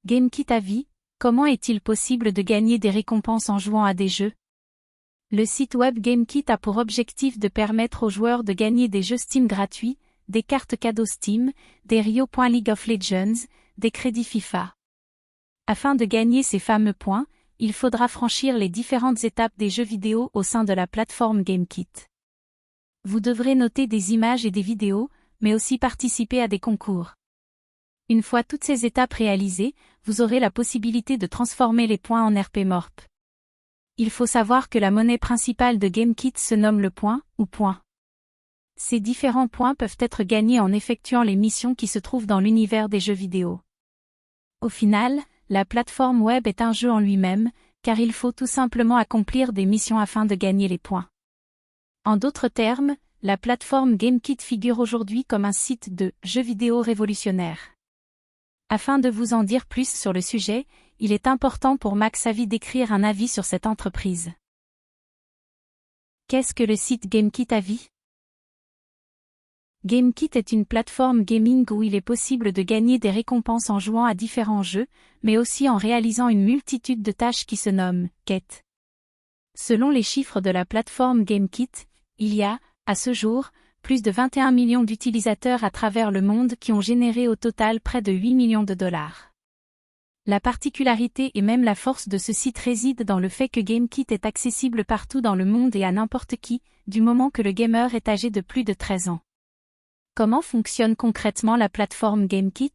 GameKit à vie, comment est-il possible de gagner des récompenses en jouant à des jeux? Le site web GameKit a pour objectif de permettre aux joueurs de gagner des jeux Steam gratuits, des cartes cadeaux Steam, des Rio.League of Legends, des crédits FIFA. Afin de gagner ces fameux points, il faudra franchir les différentes étapes des jeux vidéo au sein de la plateforme GameKit. Vous devrez noter des images et des vidéos, mais aussi participer à des concours. Une fois toutes ces étapes réalisées, vous aurez la possibilité de transformer les points en RP-Morp. Il faut savoir que la monnaie principale de GameKit se nomme le point, ou point. Ces différents points peuvent être gagnés en effectuant les missions qui se trouvent dans l'univers des jeux vidéo. Au final, la plateforme web est un jeu en lui-même, car il faut tout simplement accomplir des missions afin de gagner les points. En d'autres termes, la plateforme GameKit figure aujourd'hui comme un site de jeux vidéo révolutionnaire. Afin de vous en dire plus sur le sujet, il est important pour Max Avis d'écrire un avis sur cette entreprise. Qu'est-ce que le site GameKit à vie? GameKit est une plateforme gaming où il est possible de gagner des récompenses en jouant à différents jeux, mais aussi en réalisant une multitude de tâches qui se nomment quêtes. Selon les chiffres de la plateforme GameKit, il y a, à ce jour, plus de 21 millions d'utilisateurs à travers le monde qui ont généré au total près de 8 millions de dollars. La particularité et même la force de ce site réside dans le fait que GameKit est accessible partout dans le monde et à n'importe qui, du moment que le gamer est âgé de plus de 13 ans. Comment fonctionne concrètement la plateforme GameKit?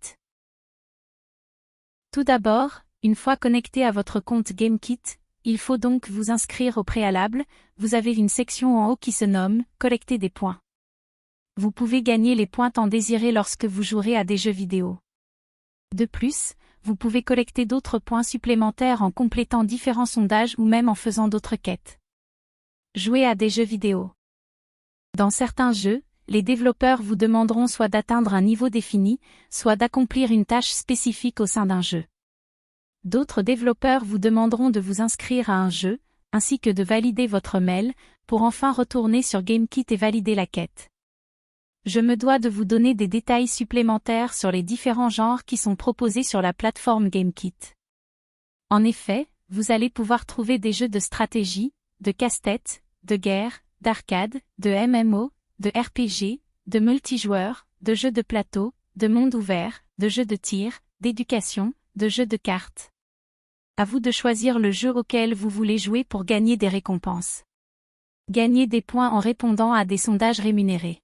Tout d'abord, une fois connecté à votre compte GameKit, il faut donc vous inscrire au préalable. Vous avez une section en haut qui se nomme « Collecter des points ». Vous pouvez gagner les points tant désirés lorsque vous jouerez à des jeux vidéo. De plus, vous pouvez collecter d'autres points supplémentaires en complétant différents sondages ou même en faisant d'autres quêtes. Jouer à des jeux vidéo. Dans certains jeux, les développeurs vous demanderont soit d'atteindre un niveau défini, soit d'accomplir une tâche spécifique au sein d'un jeu. D'autres développeurs vous demanderont de vous inscrire à un jeu, ainsi que de valider votre mail, pour enfin retourner sur GameKit et valider la quête. Je me dois de vous donner des détails supplémentaires sur les différents genres qui sont proposés sur la plateforme GameKit. En effet, vous allez pouvoir trouver des jeux de stratégie, de casse-tête, de guerre, d'arcade, de MMO, de RPG, de multijoueur, de jeux de plateau, de monde ouvert, de jeux de tir, d'éducation, de jeux de cartes. À vous de choisir le jeu auquel vous voulez jouer pour gagner des récompenses. Gagner des points en répondant à des sondages rémunérés.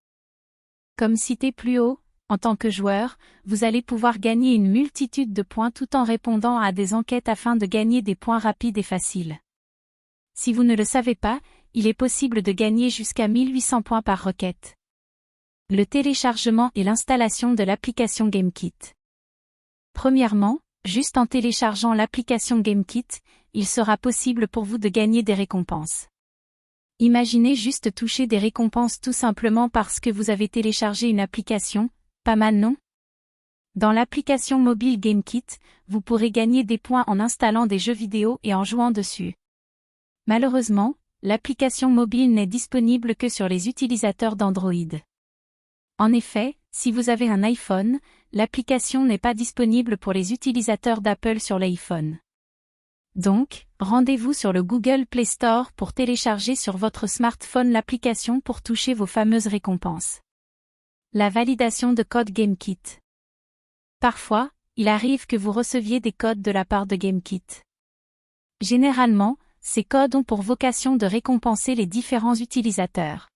Comme cité plus haut, en tant que joueur, vous allez pouvoir gagner une multitude de points tout en répondant à des enquêtes afin de gagner des points rapides et faciles. Si vous ne le savez pas, il est possible de gagner jusqu'à 1800 points par requête. Le téléchargement et l'installation de l'application GameKit. Premièrement, juste en téléchargeant l'application GameKit, il sera possible pour vous de gagner des récompenses. Imaginez juste toucher des récompenses tout simplement parce que vous avez téléchargé une application, pas mal non? Dans l'application mobile GameKit, vous pourrez gagner des points en installant des jeux vidéo et en jouant dessus. Malheureusement, l'application mobile n'est disponible que sur les utilisateurs d'Android. En effet, si vous avez un iPhone, l'application n'est pas disponible pour les utilisateurs d'Apple sur l'iPhone. Donc, rendez-vous sur le Google Play Store pour télécharger sur votre smartphone l'application pour toucher vos fameuses récompenses. La validation de code GameKit. Parfois, il arrive que vous receviez des codes de la part de GameKit. Généralement, ces codes ont pour vocation de récompenser les différents utilisateurs.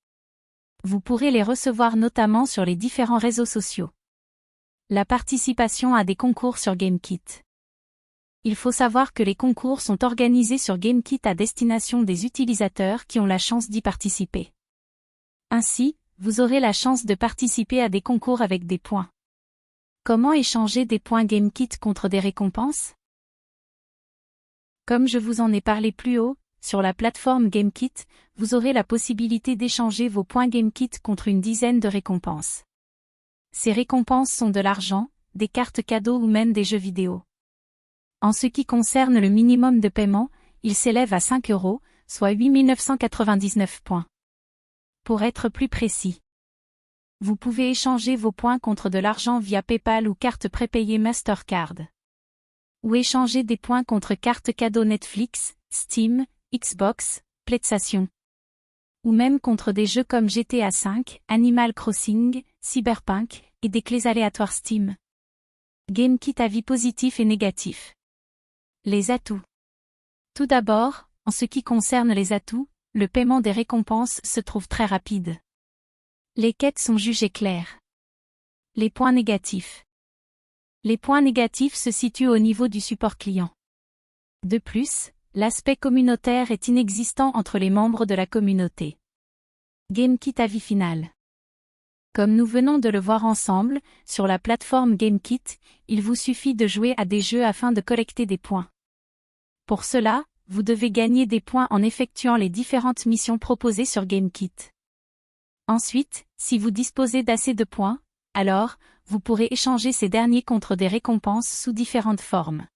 Vous pourrez les recevoir notamment sur les différents réseaux sociaux. La participation à des concours sur GameKit. Il faut savoir que les concours sont organisés sur GameKit à destination des utilisateurs qui ont la chance d'y participer. Ainsi, vous aurez la chance de participer à des concours avec des points. Comment échanger des points GameKit contre des récompenses? Comme je vous en ai parlé plus haut, sur la plateforme GameKit, vous aurez la possibilité d'échanger vos points GameKit contre une dizaine de récompenses. Ces récompenses sont de l'argent, des cartes cadeaux ou même des jeux vidéo. En ce qui concerne le minimum de paiement, il s'élève à 5 €, soit 8 999 points. Pour être plus précis, vous pouvez échanger vos points contre de l'argent via PayPal ou carte prépayée Mastercard. ou échanger des points contre cartes cadeaux Netflix, Steam, Xbox, PlayStation. Ou même contre des jeux comme GTA V, Animal Crossing, Cyberpunk, et des clés aléatoires Steam. GameKit avis positif et négatif. Les atouts. Tout d'abord, en ce qui concerne les atouts, le paiement des récompenses se trouve très rapide. Les quêtes sont jugées claires. Les points négatifs. Les points négatifs se situent au niveau du support client. De plus, l'aspect communautaire est inexistant entre les membres de la communauté. GameKit avis final. Comme nous venons de le voir ensemble, sur la plateforme GameKit, il vous suffit de jouer à des jeux afin de collecter des points. Pour cela, vous devez gagner des points en effectuant les différentes missions proposées sur GameKit. Ensuite, si vous disposez d'assez de points, alors, vous pourrez échanger ces derniers contre des récompenses sous différentes formes.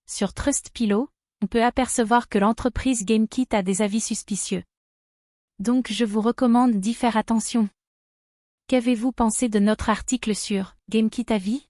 Sur Trustpillow, on peut apercevoir que l'entreprise GameKit a des avis suspicieux. Donc je vous recommande d'y faire attention. Qu'avez-vous pensé de notre article sur GameKit avis ?